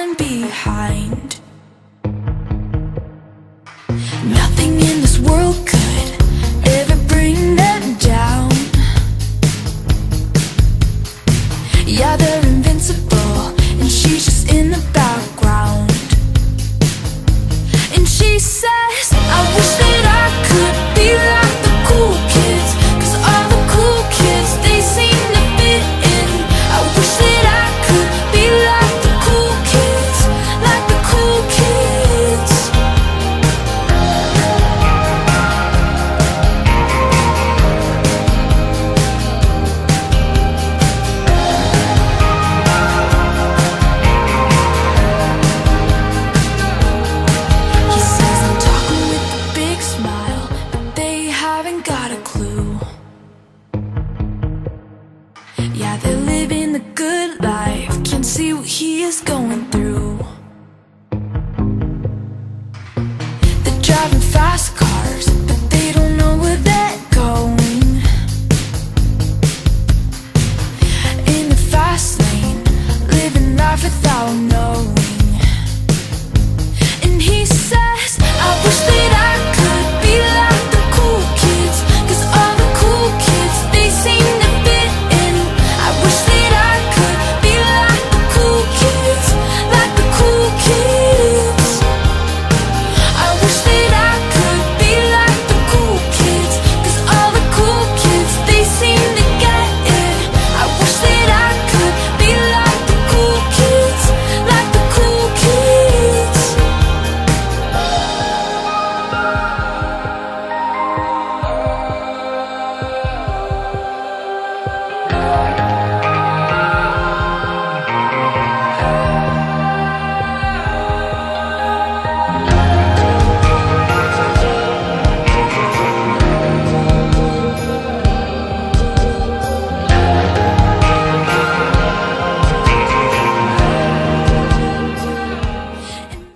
falling behind. Nothing in this world could ever bring them down. Yeah, they're invincible, and she's just in the background. And she says, I wish that I could be like the cool kids, 'cause all the cool kids, they seem to fit in. I wish that I could be like the cool kids, like the cool kids. He says I'm talking with a big smile, but they haven't got a clue. Yeah, they're living the good life, can't see what he is going through. They're driving fast